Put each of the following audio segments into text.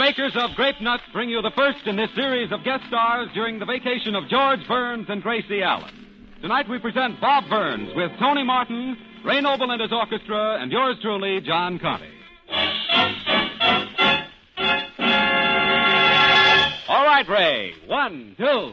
makers of Grape Nuts bring you the first in this series of guest stars during the vacation of George Burns and Gracie Allen. Tonight we present Bob Burns with Tony Martin, Ray Noble and his orchestra, and yours truly, John Conte. All right, Ray. 1, 2.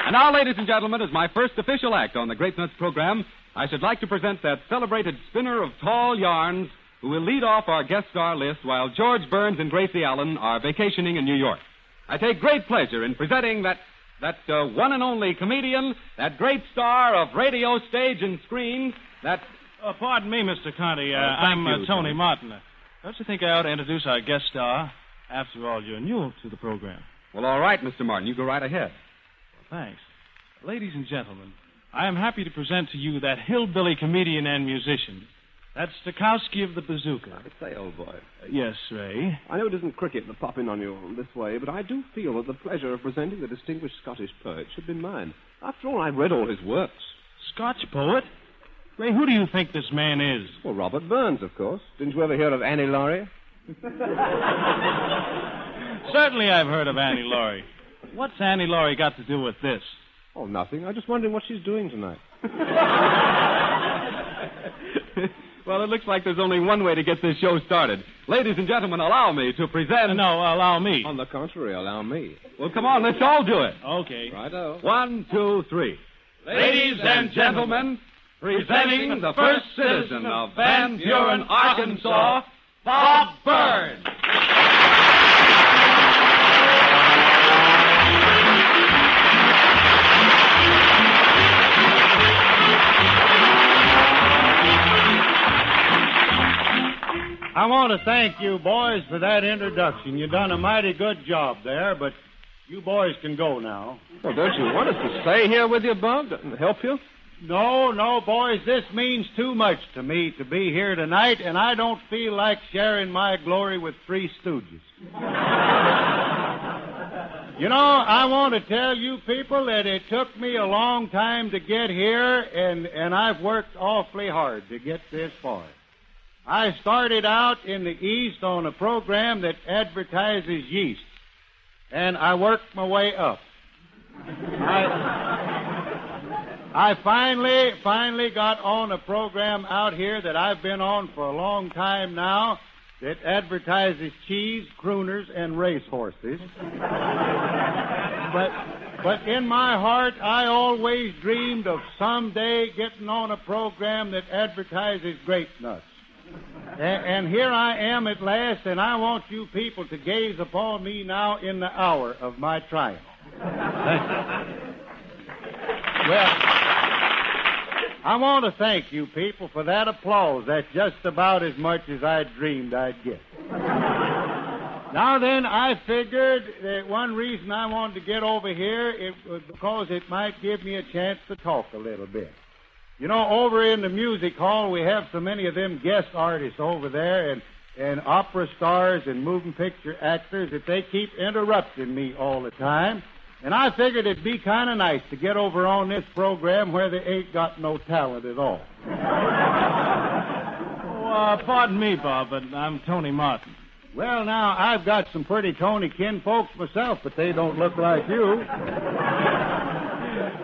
And now, ladies and gentlemen, as my first official act on the Grape Nuts program, I should like to present that celebrated spinner of tall yarns who will lead off our guest star list while George Burns and Gracie Allen are vacationing in New York. I take great pleasure in presenting that one and only comedian, that great star of radio, stage, and screen, that... pardon me, Mr. Conte. I'm Tony Martin. Don't you think I ought to introduce our guest star? After all, you're new to the program. Well, all right, Mr. Martin. You go right ahead. Thanks. Ladies and gentlemen, I am happy to present to you that hillbilly comedian and musician, that Stokowski of the Bazooka. I say, old boy. Yes, Ray? I know it isn't cricket to pop in on you this way, but I do feel that the pleasure of presenting the distinguished Scottish poet should be mine. After all, I've read all his works. Scotch poet? Ray, who do you think this man is? Well, Robert Burns, of course. Didn't you ever hear of Annie Laurie? Certainly I've heard of Annie Laurie. What's Annie Laurie got to do with this? Oh, nothing. I'm just wondering what she's doing tonight. Well, it looks like there's only one way to get this show started. Ladies and gentlemen, allow me to present... No, allow me. On the contrary, allow me. Well, come on, let's all do it. Okay. Righto. 1, 2, 3. Ladies and gentlemen, presenting the first citizen of Van Buren, Arkansas, Bob Burns. I want to thank you boys for that introduction. You've done a mighty good job there, but you boys can go now. Well, don't you want us to stay here with you, Bob, and help you? No, boys, this means too much to me to be here tonight, and I don't feel like sharing my glory with three stooges. You know, I want to tell you people that it took me a long time to get here, and I've worked awfully hard to get this far. I started out in the East on a program that advertises yeast, and I worked my way up. I finally got on a program out here that I've been on for a long time now that advertises cheese, crooners, and racehorses. But in my heart, I always dreamed of someday getting on a program that advertises grape nuts. And here I am at last, and I want you people to gaze upon me now in the hour of my triumph. Well, I want to thank you people for that applause. That's just about as much as I dreamed I'd get. Now then, I figured that one reason I wanted to get over here it was because it might give me a chance to talk a little bit. You know, over in the music hall, we have so many of them guest artists over there and opera stars and moving picture actors that they keep interrupting me all the time. And I figured it'd be kind of nice to get over on this program where they ain't got no talent at all. Pardon me, Bob, but I'm Tony Martin. Well, now, I've got some pretty Tony kinfolks myself, but they don't look like you.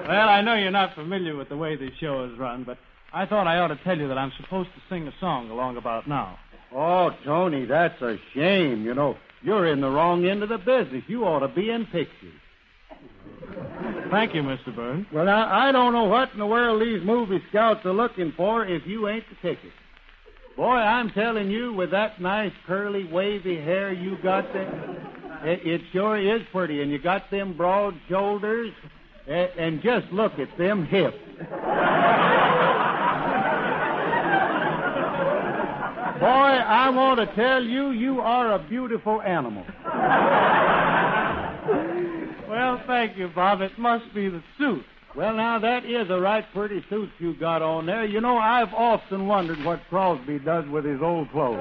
Well, I know you're not familiar with the way the show is run, but I thought I ought to tell you that I'm supposed to sing a song along about now. Oh, Tony, that's a shame. You know, you're in the wrong end of the business. You ought to be in pictures. Thank you, Mr. Burns. Well, now, I don't know what in the world these movie scouts are looking for if you ain't the ticket. Boy, I'm telling you, with that nice curly, wavy hair you got there, it sure is pretty. And you got them broad shoulders, and just look at them hips. Boy, I want to tell you, you are a beautiful animal. Well, thank you, Bob. It must be the suit. Well, now, that is a right pretty suit you got on there. You know, I've often wondered what Crosby does with his old clothes.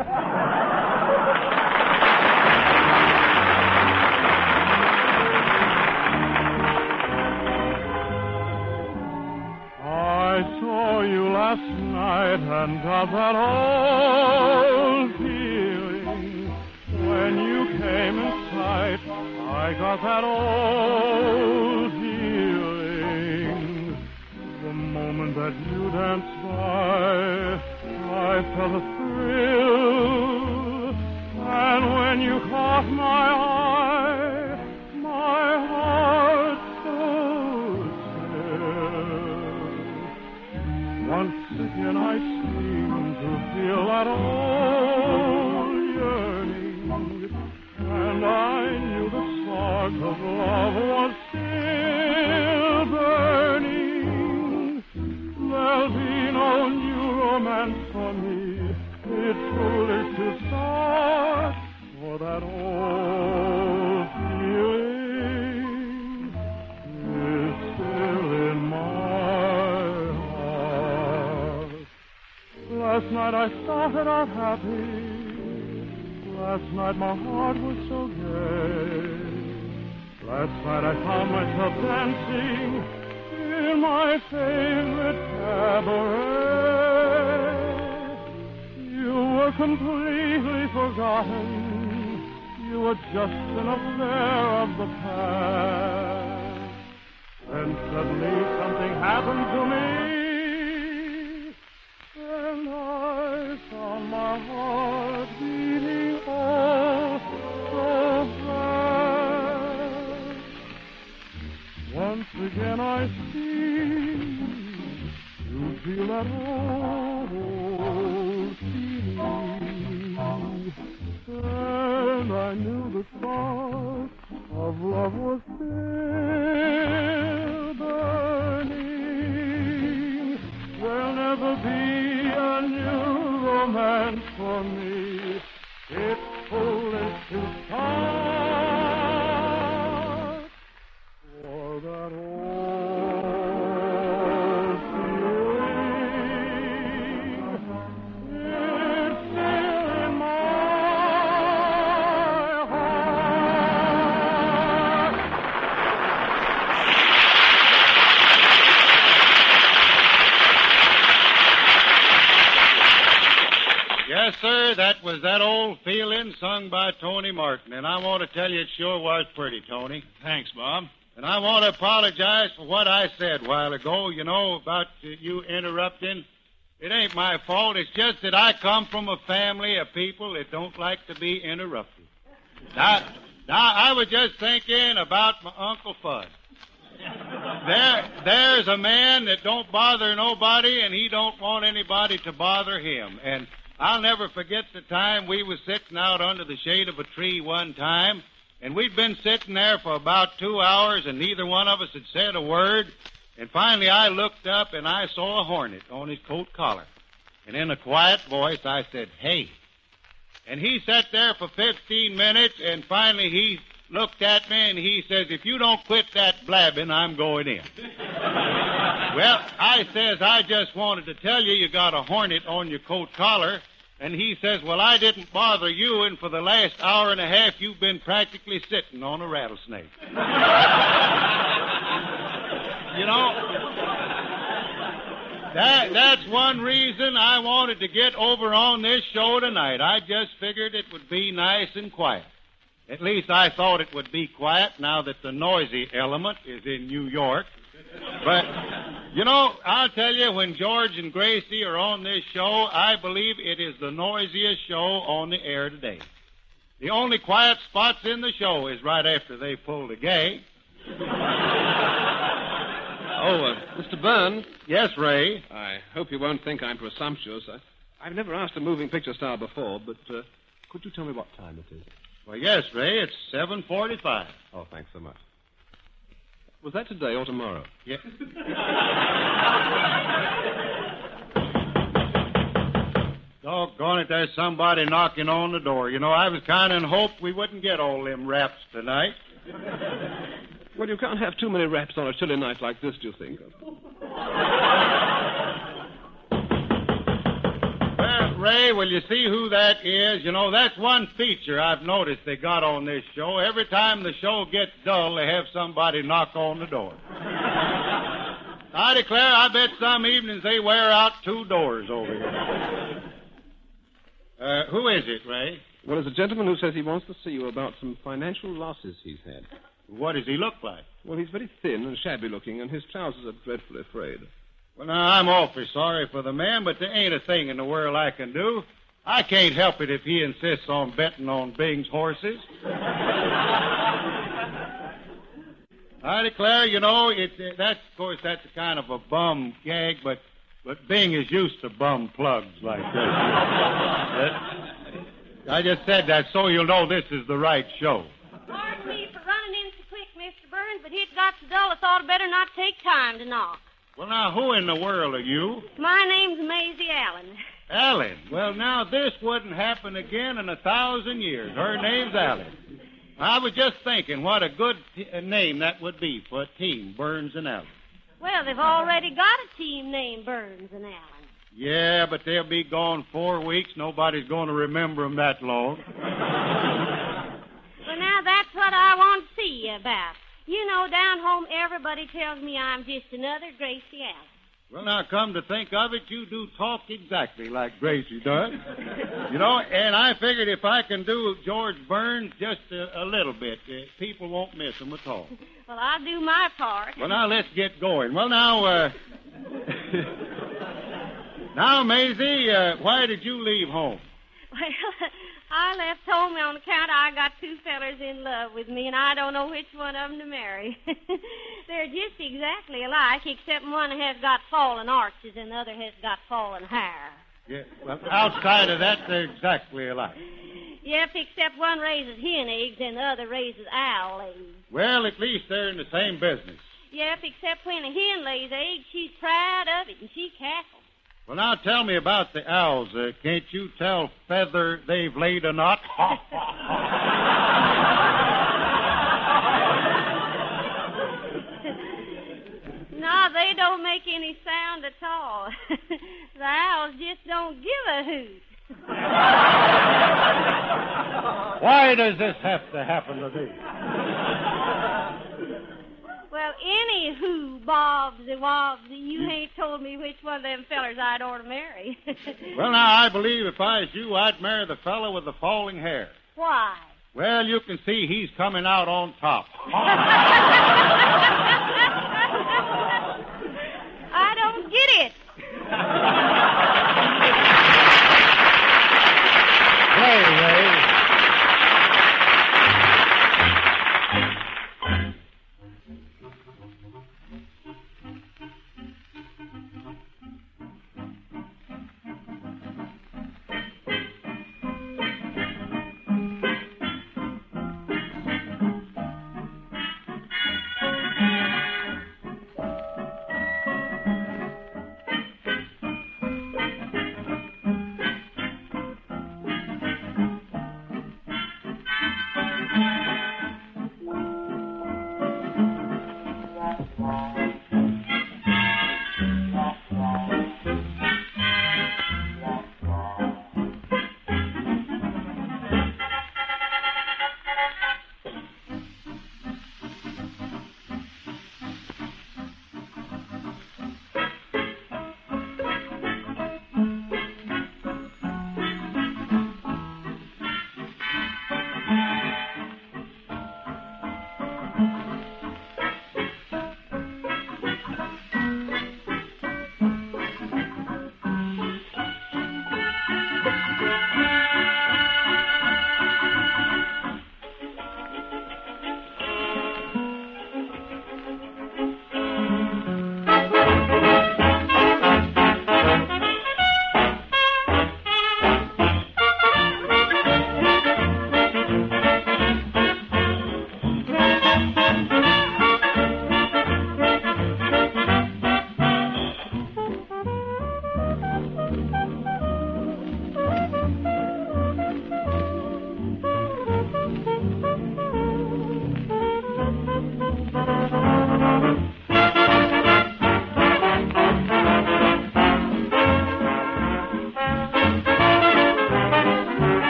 I saw you last night and got that old feeling. When you came in sight, I got that old feeling. The moment that you danced by, I felt a thrill. And when you caught my eye, my heart stood still. Once again I seemed to feel that old yearning, and I knew the spark of love was still burning. There'll be no new romance for me. It's foolish to start, for that old feeling is still in my heart. Last night I started out happy. Last night my heart was so gay. Last night I found myself dancing in my favorite cabaret. You were completely forgotten. You were just an affair of the past. Then suddenly something happened to me, and I found my heart beating oh so fast. Once again I seem to feel that old feeling, and I knew the spark of love was still burning. There'll never be a new romance for me. It's foolish to start, for that old feeling is still in my heart. Yes, sir, that was that old feeling sung by Tony Martin. And I want to tell you it sure was pretty, Tony. Thanks, Bob. And I want to apologize for what I said a while ago, you know, about you interrupting. It ain't my fault. It's just that I come from a family of people that don't like to be interrupted. Now I was just thinking about my Uncle Fudd. There's a man that don't bother nobody, and he don't want anybody to bother him. And I'll never forget the time we was sitting out under the shade of a tree one time, and we'd been sitting there for about 2 hours, and neither one of us had said a word. And finally I looked up and I saw a hornet on his coat collar. And in a quiet voice I said, "Hey." And he sat there for 15 minutes, and finally he looked at me and he says, "If you don't quit that blabbing, I'm going in." Well, I says, "I just wanted to tell you you got a hornet on your coat collar." And he says, "Well, I didn't bother you, and for the last hour and a half you've been practically sitting on a rattlesnake." You know, that's one reason I wanted to get over on this show tonight. I just figured it would be nice and quiet. At least I thought it would be quiet now that the noisy element is in New York. But, you know, I'll tell you, when George and Gracie are on this show, I believe it is the noisiest show on the air today. The only quiet spots in the show is right after they pull the gag. Mr. Burns. Yes, Ray? I hope you won't think I'm presumptuous. I've never asked a moving picture star before, but could you tell me what time it is? Well, yes, Ray, it's 7:45. Oh, thanks so much. Was that today or tomorrow? Yeah. Doggone it, there's somebody knocking on the door. You know, I was kind of in hope we wouldn't get all them raps tonight. Well, you can't have too many raps on a chilly night like this, do you think? Well, Ray, will you see who that is? You know, that's one feature I've noticed they got on this show. Every time the show gets dull, they have somebody knock on the door. I declare, I bet some evenings they wear out 2 doors over here. Who is it, Ray? Well, there's a gentleman who says he wants to see you about some financial losses he's had. What does he look like? Well, he's very thin and shabby looking, and his trousers are dreadfully frayed. Well, now, I'm awfully sorry for the man, but there ain't a thing in the world I can do. I can't help it if he insists on betting on Bing's horses. I declare, you know, that's a kind of a bum gag, but Bing is used to bum plugs like this. I just said that so you'll know this is the right show. Pardon me for running in so quick, Mr. Burns, but it got so dull I thought I'd better not take time to knock. Well, now, who in the world are you? My name's Maisie Allen. Allen. Well, now, this wouldn't happen again in 1,000 years. Her name's Allen. I was just thinking what a good name that would be for a team, Burns and Allen. Well, they've already got a team named Burns and Allen. Yeah, but they'll be gone 4 weeks. Nobody's going to remember them that long. Well, now, that's what I want to see you about. You know, down home, everybody tells me I'm just another Gracie Allen. Well, now, come to think of it, you do talk exactly like Gracie does. You know, and I figured if I can do George Burns just a little bit, people won't miss him at all. Well, I'll do my part. Well, now, let's get going. Well, now, now, Maisie, why did you leave home? Well, I left home on account I got 2 fellers in love with me, and I don't know which one of them to marry. They're just exactly alike, except one has got fallen arches and the other has got fallen hair. Yeah, well, outside of that, they're exactly alike. Yep, except one raises hen eggs and the other raises owl eggs. Well, at least they're in the same business. Yep, except when a hen lays eggs, she's proud of it and she cackles. Well, now tell me about the owls. Can't you tell Feather they've laid a knot? No, they don't make any sound at all. The owls just don't give a hoot. Why does this have to happen to me? Well, anywho, Bobsy Wobbsy, you ain't told me which one of them fellers I'd ought to marry. Well, now, I believe if I was you, I'd marry the fellow with the falling hair. Why? Well, you can see he's coming out on top. I don't get it. Play, Ray.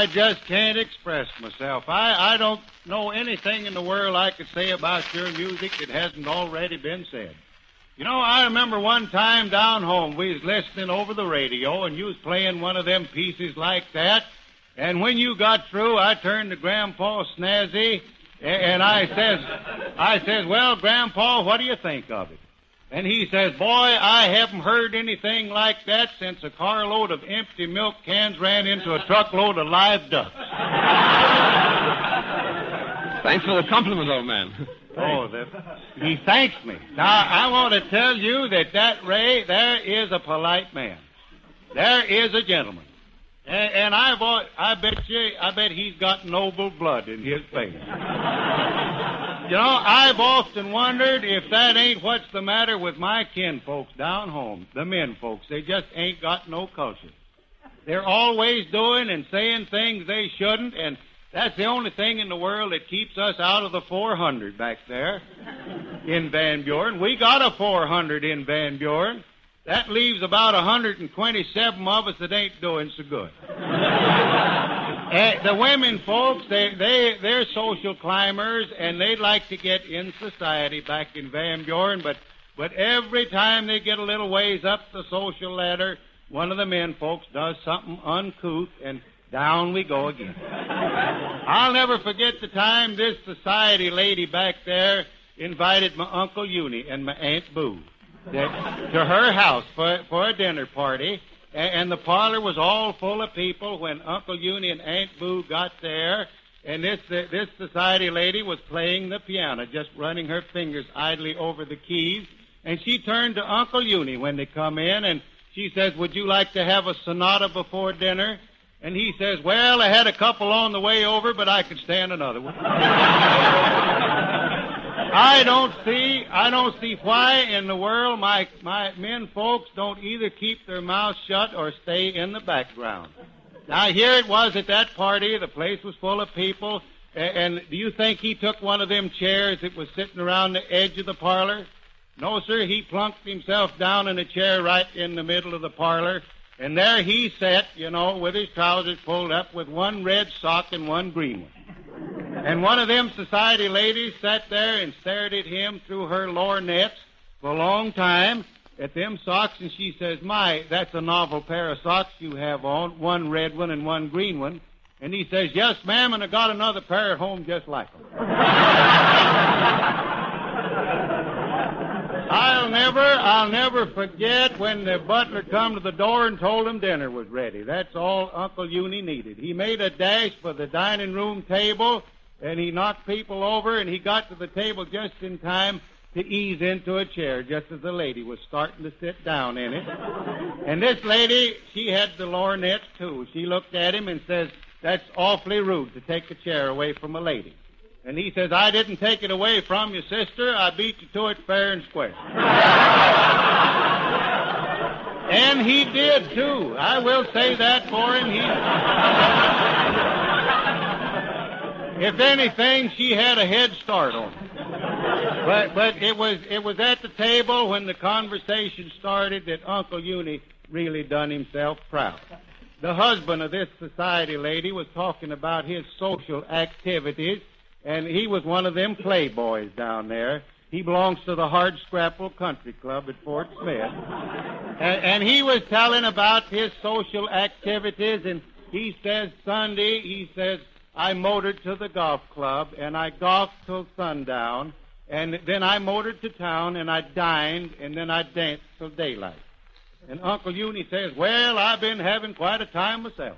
I just can't express myself. I don't know anything in the world I could say about your music that hasn't already been said. You know, I remember one time down home, we was listening over the radio, and you was playing one of them pieces like that. And when you got through, I turned to Grandpa Snazzy, and I says, well, Grandpa, what do you think of it? And he says, boy, I haven't heard anything like that since a carload of empty milk cans ran into a truckload of live ducks. Thanks for the compliment, old man. Oh, he thanks me. Now, I want to tell you that Ray, there is a polite man. There is a gentleman. And I bet he's got noble blood in his face. You know, I've often wondered if that ain't what's the matter with my kinfolks down home, the men folks. They just ain't got no culture. They're always doing and saying things they shouldn't, and that's the only thing in the world that keeps us out of the 400 back there in Van Buren. We got a 400 in Van Buren. That leaves about 127 of us that ain't doing so good. The women folks, they're social climbers, and they like to get in society back in Van Buren, but every time they get a little ways up the social ladder, one of the men folks does something uncouth, and down we go again. I'll never forget the time this society lady back there invited my Uncle Uni and my Aunt Boo to her house for a dinner party. And the parlor was all full of people when Uncle Uni and Aunt Boo got there, and this society lady was playing the piano, just running her fingers idly over the keys. And she turned to Uncle Uni when they come in, and she says, would you like to have a sonata before dinner? And he says, well, I had a couple on the way over, but I could stand another one. I don't see why in the world my men folks don't either keep their mouths shut or stay in the background. Now, here it was at that party. The place was full of people. And do you think he took one of them chairs that was sitting around the edge of the parlor? No, sir. He plunked himself down in a chair right in the middle of the parlor. And there he sat, you know, with his trousers pulled up with one red sock and one green one. And one of them society ladies sat there and stared at him through her lorgnettes for a long time at them socks, and she says, my, that's a novel pair of socks you have on, one red one and one green one. And he says, yes, ma'am, and I got another pair at home just like them. I'll never forget when the butler come to the door and told him dinner was ready. That's all Uncle Uni needed. He made a dash for the dining room table, and he knocked people over, and he got to the table just in time to ease into a chair, just as the lady was starting to sit down in it. And this lady, she had the lorgnettes, too. She looked at him and says, that's awfully rude to take a chair away from a lady. And he says, I didn't take it away from you, sister. I beat you to it fair and square. And he did, too. I will say that for him. If anything, she had a head start on him. But it was at the table when the conversation started that Uncle Uni really done himself proud. The husband of this society lady was talking about his social activities, and he was one of them playboys down there. He belongs to the Hardscrapple Country Club at Fort Smith. And he was telling about his social activities, and he says Sunday, he says, I motored to the golf club, and I golfed till sundown, and then I motored to town, and I dined, and then I danced till daylight. And Uncle Uni says, well, I've been having quite a time myself.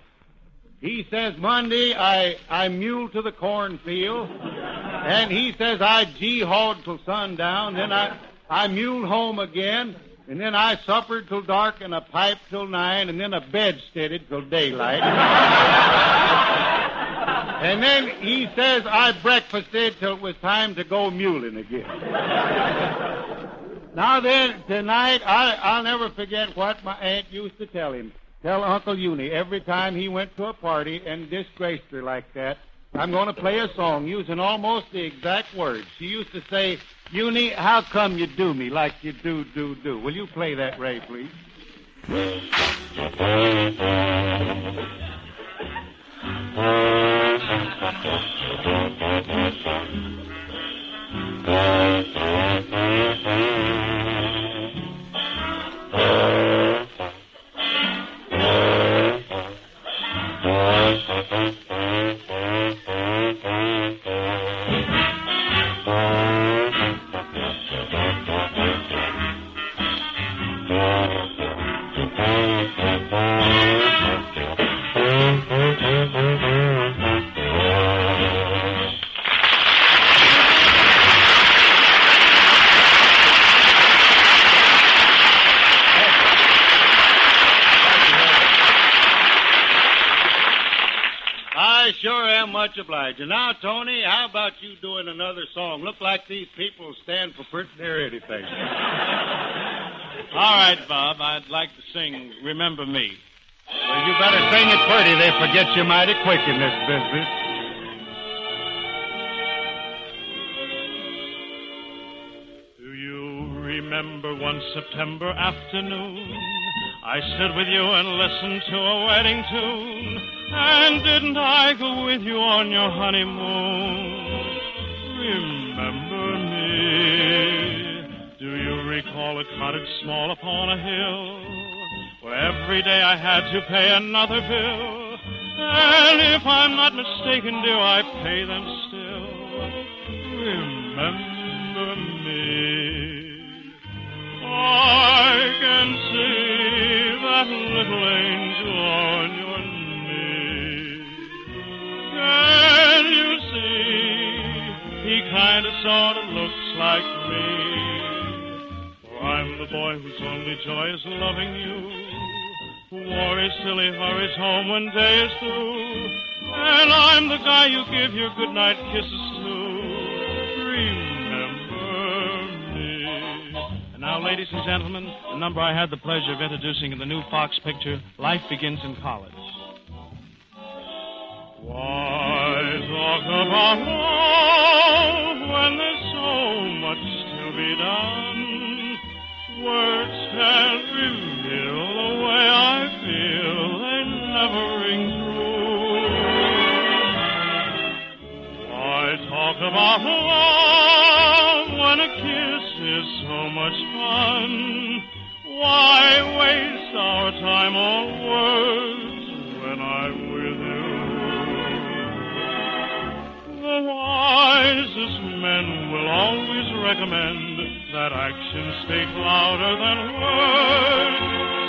He says, Monday, I muled to the cornfield, and he says, I gee-hawed till sundown, then I muled home again, and then I suppered till dark, and I piped till 9, and then I bedsteaded till daylight. And then he says, I breakfasted till it was time to go muling again. Now then, tonight, I'll never forget what my aunt used to tell him. Tell Uncle Uni every time he went to a party and disgraced her like that. I'm going to play a song using almost the exact words. She used to say, Uni, how come you do me like you do? Will you play that, Ray, please? I sure am much obliged. And now, Tony, how about you doing another song? Look like these people stand for pretty near anything. All right, Bob, I'd like to sing Remember Me. Well, you better sing it pretty. They forget you mighty quick in this business. Do you remember one September afternoon? I stood with you and listened to a wedding tune. And didn't I go with you on your honeymoon? Remember me. Do you recall a cottage small upon a hill, where every day I had to pay another bill? And if I'm not mistaken, do I pay them still? Remember me. I can see that little angel on your knee. Can you see? He kind of sort of looks like me. For I'm the boy whose only joy is loving you, who worries till he hurries home when day is through. And I'm the guy you give your goodnight kisses to. Remember me. And now, ladies and gentlemen, the number I had the pleasure of introducing in the new Fox picture, Life Begins in College. Why talk about love when there's so much to be done? Words can't reveal the way I feel. They never ring true. Why talk about love when a kiss is so much fun? Why waste our time on words when I'm with you? The wisest men will always recommend that actions speak louder than words.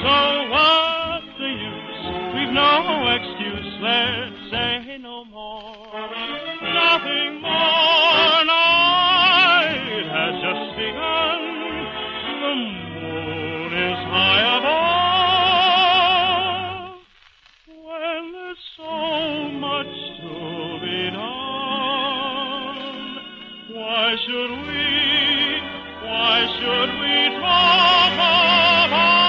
So what's the use? We've no excuse. Let's say no more. Nothing more. Night has just begun. The moon is high above. When there's so much to be done, why should we talk about love?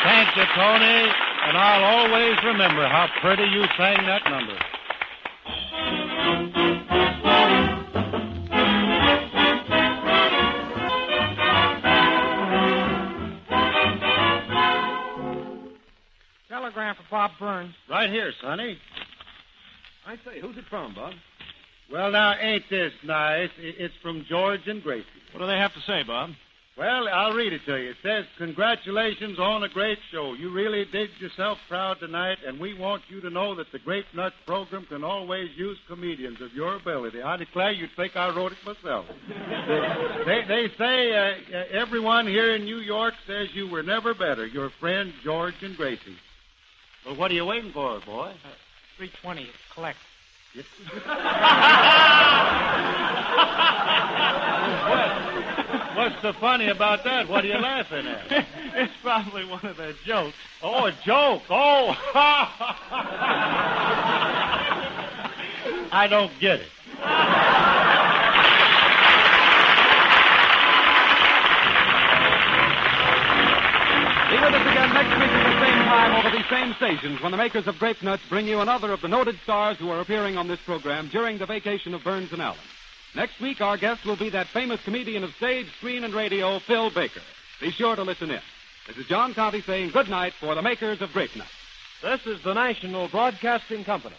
Thank you, Tony. And I'll always remember how pretty you sang that number. Telegram for Bob Burns. Right here, Sonny. I say, who's it from, Bob? Well, now, ain't this nice? It's from George and Gracie. What do they have to say, Bob? Well, I'll read it to you. It says, congratulations on a great show. You really did yourself proud tonight, and we want you to know that the Grape Nuts program can always use comedians of your ability. I declare you'd think I wrote it myself. They say everyone here in New York says you were never better. Your friend, George and Gracie. Well, what are you waiting for, boy? $3.20. Collect. What's so funny about that? What are you laughing at? It's probably one of their jokes. Oh, a joke. Oh. I don't get it. with us again next week at the same time over these same stations when the makers of Grape Nuts bring you another of the noted stars who are appearing on this program during the vacation of Burns and Allen. Next week, our guest will be that famous comedian of stage, screen, and radio, Phil Baker. Be sure to listen in. This is John Conte saying good night for the makers of Grape Nuts. This is the National Broadcasting Company.